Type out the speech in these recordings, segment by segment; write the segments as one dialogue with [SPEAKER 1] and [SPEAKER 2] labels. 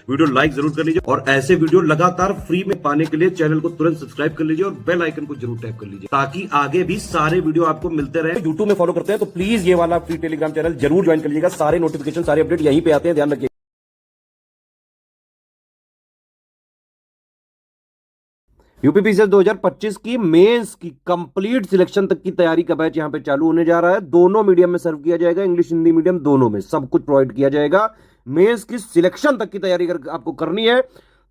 [SPEAKER 1] Video like जरूर कर लीजिए और ऐसे वीडियो लगातार फ्री में पाने के लिए चैनल को तुरंत सब्सक्राइब कर लीजिए और बेल आइकन को जरूर टैप कर लीजिए ताकि आगे भी सारे वीडियो आपको मिलते रहे। यूट्यूब में फॉलो करते हैं तो प्लीज ये वाला फ्री टेलीग्राम चैनल जरूर ज्वाइन कर लीजिएगा। सारे नोटिफिकेशन सारे अपडेट यहीं पे आते हैं, ध्यान रखिए। यूपीपीसीएस 2025 की मेंस की कंप्लीट सिलेक्शन तक की तैयारी का बैच यहां पे चालू होने जा रहा है। दोनों मीडियम में सर्व किया जाएगा, इंग्लिश हिंदी मीडियम दोनों में सब कुछ प्रोवाइड किया जाएगा। मेंस की सिलेक्शन तक की तैयारी अगर आपको करनी है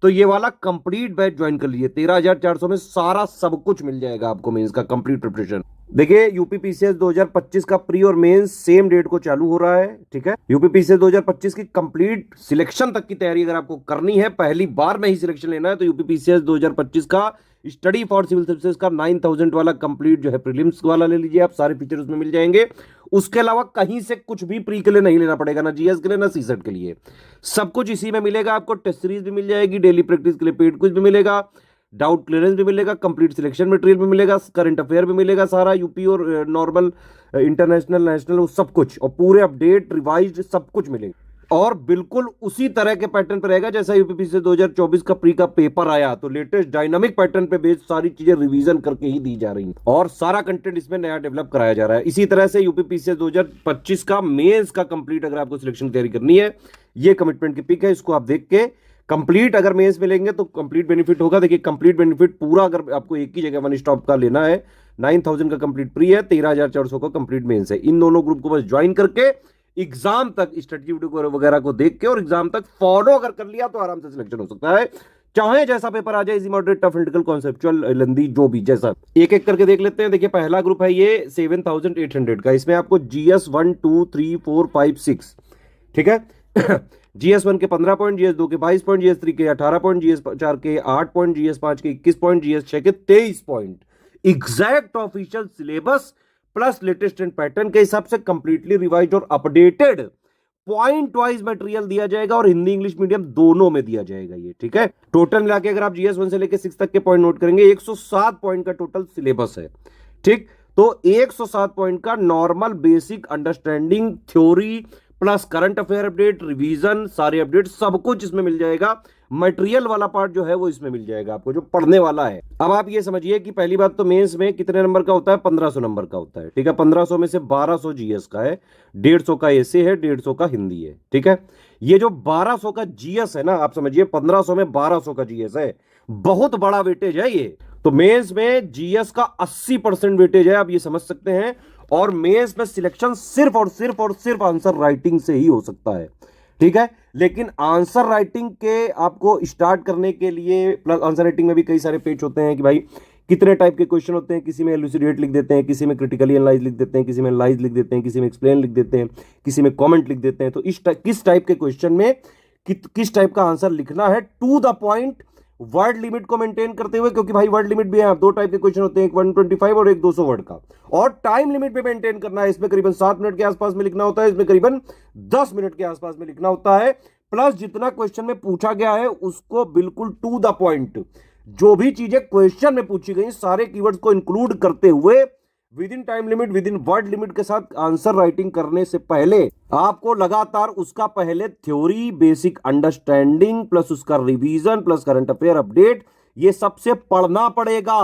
[SPEAKER 1] तो ये वाला कंप्लीट बैच ज्वाइन कर लीजिए। 13,400 में सारा सब कुछ मिल जाएगा आपको मेंस का कंप्लीट प्रिपरेशन। देखिए यूपीपीसीएस 2025 का प्री और मेंस सेम डेट को चालू हो रहा है, ठीक है। यूपीपीसीएस 2025 की कंप्लीट सिलेक्शन तक की तैयारी अगर आपको करनी है, पहली बार में ही सिलेक्शन लेना है, तो यूपीपीसीएस 2025 का स्टडी फॉर सिविल सर्विसेज का 9,000 वाला कंप्लीट जो है प्रीलिम्स वाला ले लीजिए आप। सारे फीचर उसमें मिल जाएंगे। उसके अलावा कहीं से कुछ भी प्री के लिए नहीं लेना पड़ेगा, ना जीएस के लिए ना सीसेट के लिए, सब कुछ इसी में मिलेगा आपको। टेस्ट सीरीज भी मिल जाएगी, डेली प्रैक्टिस के लिए पेड क्विज भी मिलेगा, डाउट क्लियरेंस भी मिलेगा, कंप्लीट सिलेक्शन मटेरियल भी मिलेगा, करंट अफेयर भी मिलेगा सारा, यूपी और नॉर्मल इंटरनेशनल नेशनल सब कुछ, और पूरे अपडेट रिवाइज्ड सब कुछ मिलेगा। और बिल्कुल उसी तरह के पैटर्न पर रहेगा जैसा यूपीपीसीएस 2024 का प्री का पेपर आया, तो लेटेस्ट डायनामिक पैटर्न पे बेस्ड सारी चीजें रिवीजन करके ही दी जा रही हैं और सारा कंटेंट इसमें नया डेवलप कराया जा रहा है। इसी तरह से यूपीपीसीएस 2025 का मेंस का कंप्लीट अगर आपको सिलेक्शन तैयारी करनी है, ये कमिटमेंट की पिक है, इसको आप देख के कंप्लीट अगर मेंस मिलेंगे तो कंप्लीट बेनिफिट होगा। देखिए कंप्लीट बेनिफिट पूरा अगर आपको एक ही जगह वन स्टॉप का लेना है, 9,000 का कंप्लीट प्री है, 13,400 का कंप्लीट मेंस है। इन दोनों ग्रुप को बस ज्वाइन करके एग्जाम तक स्ट्रेटजी वीडियो वगैरह को देख के और एग्जाम तक फॉलो अगर कर लिया तो आराम से सिलेक्शन हो सकता है। चाहे जैसा पेपर आ जाए, easy moderate tough critical conceptual lengthy जो भी जैसा, एक एक करके देख लेते हैं। देखिए पहला ग्रुप है ये 7,800 का, इसमें आपको जीएस 1 2 3 4 5 6, ठीक है। जीएस 1 के 15 पॉइंट, जीएस 2 के 22 पॉइंट, जीएस 3 के 18 पॉइंट, जीएस 4 के 8 पॉइंट, जीएस 5 के 21 पॉइंट, जीएस 6 के 23 point, exact official syllabus plus latest and pattern के हिसाब से कंप्लीटली रिवाइज्ड और अपडेटेड पॉइंट वाइज मटेरियल दिया जाएगा और हिंदी इंग्लिश मीडियम दोनों में दिया जाएगा ये, ठीक है। टोटल मिला के अगर आप जीएस 1 से लेकर 6 तक के पॉइंट नोट करेंगे, 107 पॉइंट का टोटल सिलेबस है, ठीक। तो 107 पॉइंट का normal basic understanding theory plus current affair update, revision, सारे अपडेट सब कुछ इसमें मिल जाएगा। मटेरियल वाला पार्ट जो है वो इसमें मिल जाएगा आपको, जो पढ़ने वाला है। अब आप ये समझिए कि पहली बात तो मेंस में कितने नंबर का होता है, 1500 नंबर का होता है, ठीक है। 1500 में से 1200 जीएस का है, 150 का एसे है, 150 का हिंदी है, ठीक है। ये जो 1200 का जीएस है ना, आप समझिए 1500 में 1200 का जीएस है, बहुत बड़ा वेटेज है ये। तो मेंस में जीएस का 80% वेटेज है, आप ये समझ सकते हैं। और मेंस में सिलेक्शन सिर्फ और सिर्फ आंसर राइटिंग से ही हो सकता है, ठीक है। लेकिन आंसर राइटिंग के आपको स्टार्ट करने के लिए, प्लस आंसर राइटिंग में भी कई सारे पेज होते हैं कि भाई कितने टाइप के क्वेश्चन होते हैं। किसी में एलुसिडेट लिख देते हैं, किसी में क्रिटिकली एनालाइज लिख देते हैं, किसी में एनालाइज लिख देते हैं, किसी में एक्सप्लेन लिख देते हैं, किसी में कमेंट लिख देते हैं। तो किस टाइप के क्वेश्चन में किस टाइप का आंसर लिखना है, to the point, word limit को मेंटेन करते हुए, क्योंकि भाई वर्ड लिमिट भी है, दो टाइप के क्वेश्चन होते हैं, एक 125 और एक 200 वर्ड का। और टाइम लिमिट भी मेंटेन करना है, इसमें करीबन 7 मिनट के आसपास में लिखना होता है, इसमें करीबन 10 मिनट के आसपास में लिखना होता है। प्लस जितना क्वेश्चन में पूछा गया है उसको बिल्कुल टू द पॉइंट, जो भी चीजें क्वेश्चन में पूछी गई सारे कीवर्ड्स को इंक्लूड करते हुए with in time limit, with in word limit के साथ आंसर राइटिंग करने से पहले आपको लगातार उसका पहले थ्योरी, बेसिक अंडरस्टैंडिंग प्लस उसका revision plus current affair update, ये सबसे पढ़ना पड़ेगा।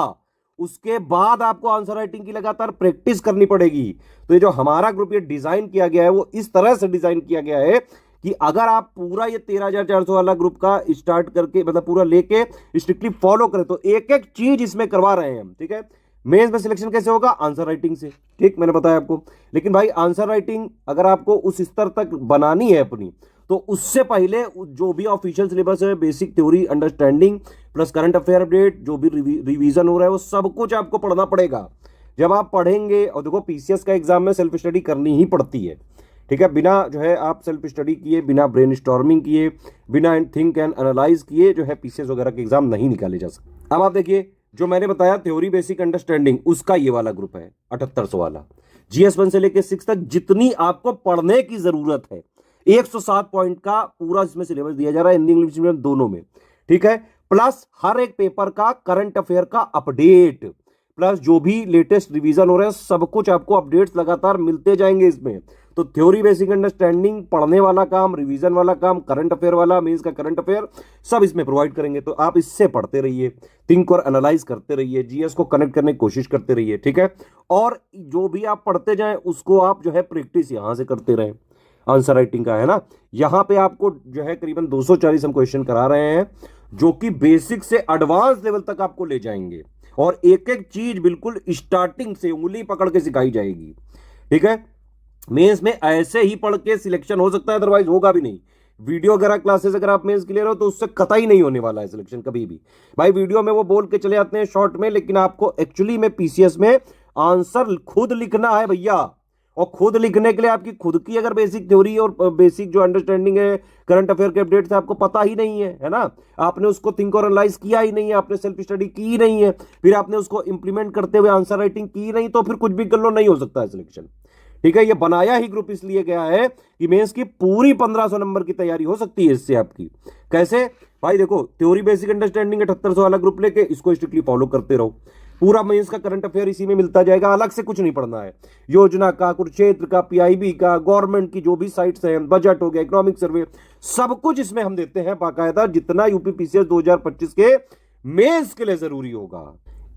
[SPEAKER 1] उसके बाद आपको आंसर राइटिंग की लगातार प्रैक्टिस करनी पड़ेगी। तो ये जो हमारा ग्रुप ये डिजाइन किया गया है वो इस तरह से डिजाइन किया गया है कि अगर आप पूरा ये 13,400 वाला ग्रुप का स्टार्ट करके, मतलब पूरा लेके स्ट्रिक्टली फॉलो करें, तो एक एक चीज इसमें करवा रहे हैं हम, ठीक है। मेंस में सिलेक्शन कैसे होगा, आंसर राइटिंग से, ठीक, मैंने बताया आपको। लेकिन भाई आंसर राइटिंग अगर आपको उस स्तर तक बनानी है अपनी, तो उससे पहले जो भी ऑफिशियल सिलेबस है, basic theory understanding plus current affair update, जो भी रिवीजन हो रहा है वो सब कुछ आपको पढ़ना पड़ेगा। जब आप पढ़ेंगे, और देखो पीसीएस का एग्जाम में सेल्फ स्टडी करनी ही पड़ती है, ठीक है। बिना जो है आप सेल्फ स्टडी किए, बिना ब्रेन स्टॉर्मिंग किए, बिना थिंक एंड एनालाइज किए जो है पीसीएस वगैरह के एग्जाम नहीं निकाले जा सकते। अब आप देखिए जो मैंने बताया थ्योरी बेसिक अंडरस्टैंडिंग, उसका ये वाला ग्रुप है 7800 वाला। जीएस 1 से लेकर 6 तक जितनी आपको पढ़ने की जरूरत है, 107 पॉइंट का पूरा इसमें सिलेबस दिया जा रहा है, हिंदी इंग्लिश मीडियम दोनों में, ठीक है। प्लस हर एक पेपर का करंट अफेयर का अपडेट, प्लस जो भी लेटेस्ट रिवीजन हो रहा है सब कुछ आपको अपडेट्स लगातार मिलते जाएंगे इसमें। तो थ्योरी बेसिक अंडरस्टैंडिंग, पढ़ने वाला काम, रिवीजन वाला काम, करंट अफेयर वाला, मेंस का करंट अफेयर सब इसमें प्रोवाइड करेंगे। तो आप इससे पढ़ते रहिए, थिंक और एनालाइज करते रहिए, जीएस को कनेक्ट करने की कोशिश करते रहिए, ठीक है। और जो भी आप पढ़ते जाएं उसको आप जो है प्रैक्टिस यहां से करते रहें। आंसर राइटिंग का है ना, यहां पे आपको जो है करीबन 240 हम क्वेश्चन करा रहे हैं, जो कि बेसिक से एडवांस लेवल तक आपको ले जाएंगे, और एक एक चीज बिल्कुल स्टार्टिंग से उंगली पकड़ के सिखाई जाएगी, ठीक है। मेंस में ऐसे ही पढ़ के सिलेक्शन हो सकता है, अदरवाइज होगा भी नहीं। वीडियो वगैरह क्लासेस अगर आप मेंस क्लियर हो तो उससे कतई नहीं होने वाला है सिलेक्शन कभी भी। भाई वीडियो में वो बोल के चले जाते हैं शॉर्ट में, लेकिन आपको एक्चुअली में पीसीएस में आंसर खुद लिखना है भैया। और खुद लिखने के लिए आपकी खुद की अगर बेसिक थ्योरी और बेसिक जो अंडरस्टैंडिंग है करंट अफेयर के अपडेट से आपको पता ही नहीं है ना, आपने उसको थिंक और एनालाइज किया ही नहीं है, आपने सेल्फ स्टडी की ही नहीं है, फिर आपने उसको इंप्लीमेंट करते हुए आंसर राइटिंग की नहीं, तो फिर कुछ भी कर लो, नहीं हो सकता है सिलेक्शन, ठीक है। ये बनाया ही ग्रुप इसलिए गया है कि मेंस की पूरी 1500 नंबर की तैयारी हो सकती है इससे आपकी। कैसे भाई, देखो थ्योरी बेसिक अंडरस्टैंडिंग 7800 वाला ग्रुप लेके इसको स्ट्रिक्टली फॉलो करते रहो, पूरा मेंस का करंट अफेयर इसी में मिलता जाएगा, अलग से कुछ नहीं पढ़ना है। योजना का, कुरुक्षेत्र का, पीआईबी का, गवर्नमेंट की जो भी साइट्स हैं, बजट हो गया, इकोनॉमिक सर्वे, सब कुछ इसमें हम देते हैं बाकायदा, जितना यूपीपीसीएस 2025 के मेंस के लिए जरूरी होगा।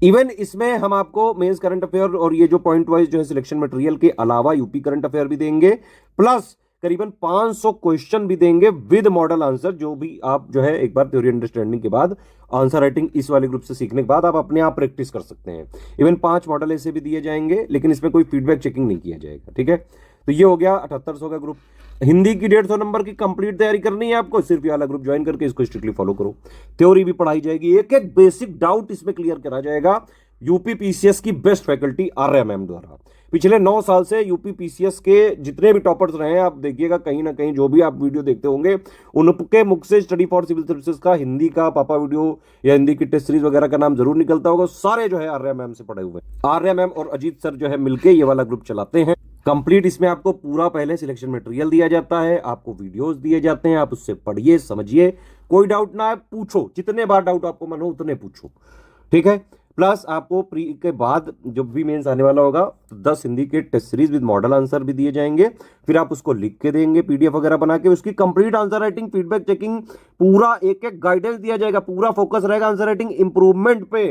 [SPEAKER 1] इवन इसमें हम आपको मेंस करंट अफेयर और ये जो पॉइंट वाइज जो है सिलेक्शन मटेरियल के अलावा यूपी करंट अफेयर भी देंगे, प्लस करीबन 500 क्वेश्चन भी देंगे विद मॉडल आंसर, जो भी आप जो है एक बार थ्योरी अंडरस्टैंडिंग के बाद आंसर राइटिंग इस वाले ग्रुप से सीखने के बाद आप अपने आप प्रैक्टिस कर सकते हैं। इवन 5 मॉडल ऐसे भी दिए जाएंगे, लेकिन इसमें कोई फीडबैक चेकिंग नहीं किया जाएगा, ठीक है। तो ये हो गया 7800 का ग्रुप। हिंदी की 150 नंबर की कंप्लीट तैयारी करनी है आपको, सिर्फ ये वाला ग्रुप ज्वाइन करके इसको स्ट्रिक्टली फॉलो करो। थ्योरी भी पढ़ाई जाएगी, एक एक बेसिक डाउट इसमें क्लियर करा जाएगा। यूपी पीसीएस की बेस्ट फैकल्टी आर्या मैम द्वारा पिछले 9 साल से यूपी पीसीएस के जितने भी टॉपर्स रहे हैं, आप देखिएगा कहीं ना कहीं जो भी आप वीडियो देखते होंगे उनके मुख से स्टडी फॉर सिविल सर्विसेज का हिंदी का पापा वीडियो या हिंदी की टेस्ट सीरीज वगैरह का नाम जरूर निकलता होगा। सारे जो है आर्या मैम से पढ़े हुए हैं। आर्या मैम और अजीत सर जो है मिलके ये वाला ग्रुप चलाते हैं कंप्लीट। इसमें आपको पूरा पहले सिलेक्शन मटेरियल दिया जाता है, आपको वीडियोस दिए जाते हैं, आप उससे पढ़िए, समझिए, कोई डाउट ना है पूछो, जितने बार डाउट आपको मन हो उतने पूछो, ठीक है। प्लस आपको प्री के बाद जब भी मेंस आने वाला होगा तो 10 हिंदी के test series with model answer भी दिए जाएंगे, फिर आप उसको लिख के देंगे पीडीएफ वगैरह बना के, उसकी complete answer writing, feedback checking, पूरा एक एक गाइडेंस दिया जाएगा, पूरा फोकस रहेगा आंसर राइटिंग इंप्रूवमेंट पे।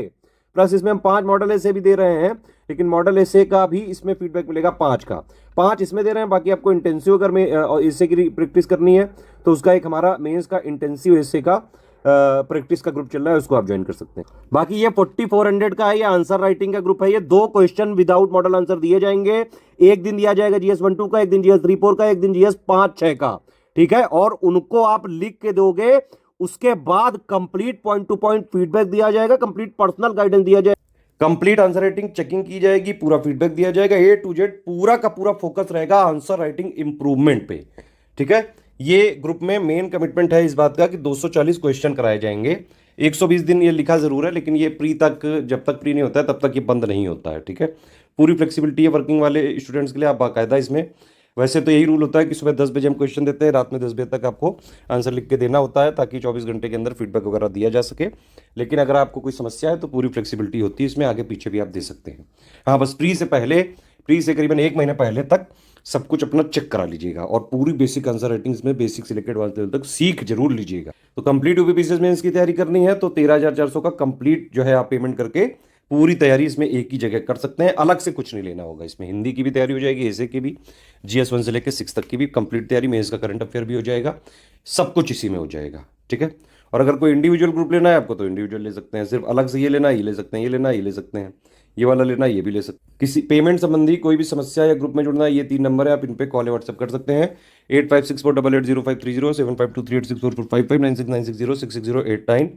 [SPEAKER 1] प्लस इसमें हम 5 मॉडल ऐसे भी दे रहे हैं, लेकिन मॉडल ऐसे का भी इसमें फीडबैक मिलेगा 5 का, 5 इसमें दे रहे हैं। बाकी आपको इंटेंसिव अगर में ऐसे की प्रैक्टिस करनी है तो उसका एक हमारा मेंस का इंटेंसिव ऐसे का प्रैक्टिस का ग्रुप चल रहा है, उसको आप ज्वाइन कर सकते हैं। बाकी ये 4400 का है, ये आंसर राइटिंग का ग्रुप है। ये 2 क्वेश्चन विदाउट मॉडल आंसर दिए जाएंगे, एक दिन दिया जाएगा जीएस 1-2 का, एक दिन जीएस 3-4 का, एक दिन जीएस 5-6 का, ठीक है। और उनको आप लिख के दोगे, उसके बाद complete point two point feedback दिया जाएगा, कंप्लीट पर्सनल गाइडेंस दिया जाएगा, कंप्लीट आंसर राइटिंग चेकिंग की जाएगी, पूरा फीडबैक दिया जाएगा, ए टू जेड पूरा का पूरा फोकस रहेगा आंसर राइटिंग इंप्रूवमेंट पे, ठीक है। ये ग्रुप में मेन कमिटमेंट है इस बात का कि 240 क्वेश्चन कराए जाएंगे। 120 दिन ये लिखा जरूर है, लेकिन ये प्री तक, जब तक प्री नहीं होता है तब तक ये बंद नहीं होता है, ठीक है। पूरी फ्लेक्सिबिलिटी है वर्किंग वाले स्टूडेंट्स के लिए, आप बाकायदा इसमें, वैसे तो यही रूल होता है कि सुबह 10 बजे हम क्वेश्चन देते हैं, रात में 10 बजे तक आपको आंसर लिख के देना होता है, ताकि 24 घंटे के अंदर फीडबैक वगैरह दिया जा सके। लेकिन अगर आपको कोई समस्या है तो पूरी फ्लेक्सिबिलिटी होती है इसमें, आगे पीछे भी आप दे सकते हैं। हाँ, बस प्री से पहले, प्री से करीबन 1 महीने पहले तक सब कुछ अपना चेक करा लीजिएगा, और पूरी बेसिक आंसर राइटिंग में बेसिक से लेकर एडवांस लेवल तक सीख जरूर लीजिएगा। तो कंप्लीट यूपीपीसीएस में इसकी तैयारी करनी है तो 13,400 का कंप्लीट जो है आप पेमेंट करके पूरी तैयारी इसमें एक ही जगह कर सकते हैं, अलग से कुछ नहीं लेना होगा। इसमें हिंदी की भी तैयारी हो जाएगी, ऐसे की भी, जीएस 1 से लेकर 6 तक की भी कंप्लीट तैयारी, मेंस का करंट अफेयर भी हो जाएगा, सब कुछ इसी में हो जाएगा, ठीक है। और अगर कोई इंडिविजुअल ग्रुप लेना है आपको तो इंडिविजुअल ले सकते हैं, सिर्फ अलग से ये लेना है ये ले सकते हैं, ये लेना है ये ले सकते हैं, ये वाला लेना ये भी ले सकते हैं। किसी पेमेंट संबंधी कोई भी समस्या या ग्रुप में जुड़ना है, ये 3 नंबर है, आप इन पे कॉल या व्हाट्सएप कर सकते हैं। 8564880530, 7523864455, 9696066089।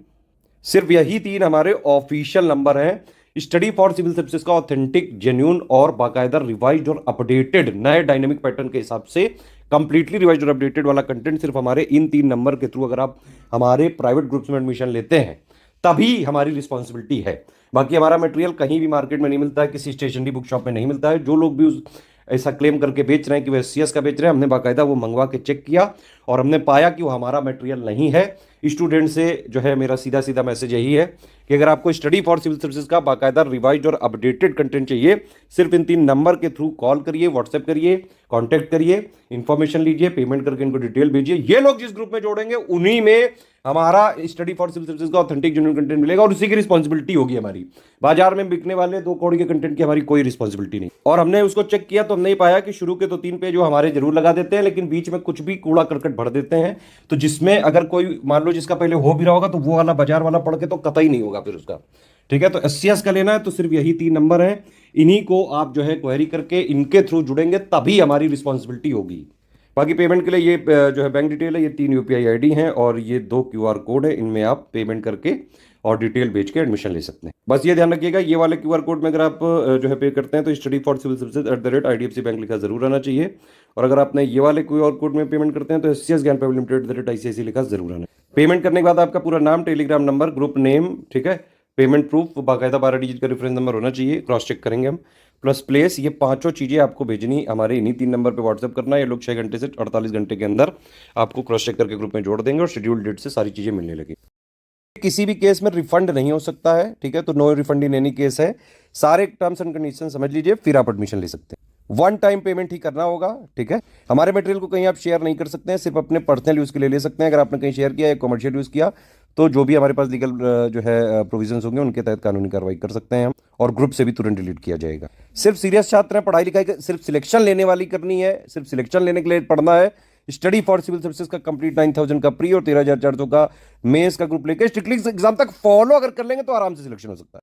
[SPEAKER 1] सिर्फ यही 3 हमारे ऑफिशियल नंबर हैं स्टडी फॉर सिविल सर्विसेज का, ऑथेंटिक, जेन्यून और बाकायदा रिवाइज्ड और अपडेटेड नए डायनेमिक पैटर्न के हिसाब से कंप्लीटली रिवाइज्ड और अपडेटेड वाला कंटेंट सिर्फ हमारे इन 3 नंबर के थ्रू अगर आप हमारे प्राइवेट ग्रुप्स में एडमिशन लेते हैं तभी हमारी रिस्पॉन्सिबिलिटी है। बाकी हमारा मटेरियल कहीं भी मार्केट में नहीं मिलता है, किसी स्टेशनरी बुक शॉप में नहीं मिलता है। जो लोग भी उस ऐसा क्लेम करके बेच रहे हैं कि वो एससीएस का बेच रहे हैं। हमने बाकायदा वो मंगवा के चेक किया और हमने पाया कि वो हमारा मटेरियल नहीं है। स्टूडेंट से जो है मेरा सीधा सीधा मैसेज यही है कि अगर आपको स्टडी फॉर सिविल सर्विसेज का बाकायदा रिवाइज और अपडेटेड कंटेंट चाहिए, सिर्फ इन 3 नंबर के थ्रू कॉल करिए, व्हाट्सएप करिए, कांटेक्ट करिए, इन्फॉर्मेशन लीजिए, पेमेंट करके इनको डिटेल भेजिए। ये लोग जिस ग्रुप में जोड़ेंगे उन्हीं में हमारा स्टडी फॉर सिविल सर्विसेज का ऑथेंटिक जेन्युइन कंटेंट मिलेगा और उसी की रिस्पॉन्सिबिलिटी होगी हमारी। बाजार में बिकने वाले 2 करोड़ के कंटेंट की हमारी कोई रिस्पॉन्सिबिलिटी नहीं। और हमने उसको चेक किया तो हमने पाया कि शुरू के 2-3 पेज वो हमारे जरूर लगा देते हैं, लेकिन बीच में कुछ भी कूड़ा करकट भर देते हैं, तो जिसमें अगर कोई मान लो जिसका पहले हो भी रहा होगा तो वो वाला बाजार वाला पढ़ के तो कतई नहीं होगा फिर उसका। ठीक है, तो एससीएस का लेना है तो सिर्फ यही 3 नंबर हैं, इन्हीं को आप जो है क्वेरी करके इनके थ्रू जुड़ेंगे तभी हमारी रिस्पॉन्सिबिलिटी होगी। बाकी पेमेंट के लिए ये जो है बैंक डिटेल है, ये 3 यूपीआई आईडी हैं और ये 2 क्यूआर कोड है, इनमें आप पेमेंट करके और डिटेल बेच के एडमिशन ले सकते हैं। बस ये ध्यान रखिएगा, ये वाले क्यूआर कोड में अगर आप जो है पे करते हैं तो study for civil services @IDFC bank लिखा जरूर आना चाहिए, और अगर आपने ये वाले क्यूआर कोड में पेमेंट करते हैं तो एससीएस ज्ञान प्राइवेट लिमिटेड @ICICI लिखा जरूर आना। पेमेंट करने के बाद आपका पूरा नाम, टेलीग्राम नंबर, ग्रुप नेम, ठीक है, पेमेंट प्रूफ, बाकायदा 12 डिजिट का रेफरेंस नंबर होना चाहिए, क्रॉस चेक करेंगे हम, प्लस प्लेस, ये 5 चीज़ें आपको भेजनी हमारे इन्हीं 3 नंबर पे व्हाट्सएप करना है। ये लोग 6 घंटे से 48 घंटे के अंदर आपको क्रॉस चेक करके ग्रुप में जोड़ देंगे और शेड्यूल डेट से सारी चीज़ें मिलने लगी। किसी भी केस में रिफंड नहीं हो सकता है, ठीक है, तो no refund in any case है। सारे टर्म्स एंड कंडीशन समझ लीजिए, फिर आप एडमिशन ले सकते हैं। 1 टाइम पेमेंट ही करना होगा, ठीक है। हमारे मटेरियल को कहीं आप शेयर नहीं कर सकते हैं, सिर्फ अपने पर्सनल यूज़ के लिए ले सकते हैं। अगर आपने कहीं शेयर किया या कमर्शियल यूज़ किया तो जो भी हमारे पास लीगल जो है प्रोविजंस होंगे उनके तहत कानूनी कार्रवाई कर सकते हैं हम, और ग्रुप से भी तुरंत डिलीट किया जाएगा। सिर्फ सीरियस छात्र हैं, पढ़ाई लिखाई सिर्फ सिलेक्शन लेने वाली करनी है, सिर्फ सिलेक्शन लेने के लिए पढ़ना है। स्टडी फॉर सिविल सर्विसेज का कंप्लीट 9000 का प्री और 13400 का मेंस का ग्रुप लेके स्ट्रिक्टली एग्जाम तक फॉलो अगर कर लेंगे तो आराम से सिलेक्शन हो सकता है।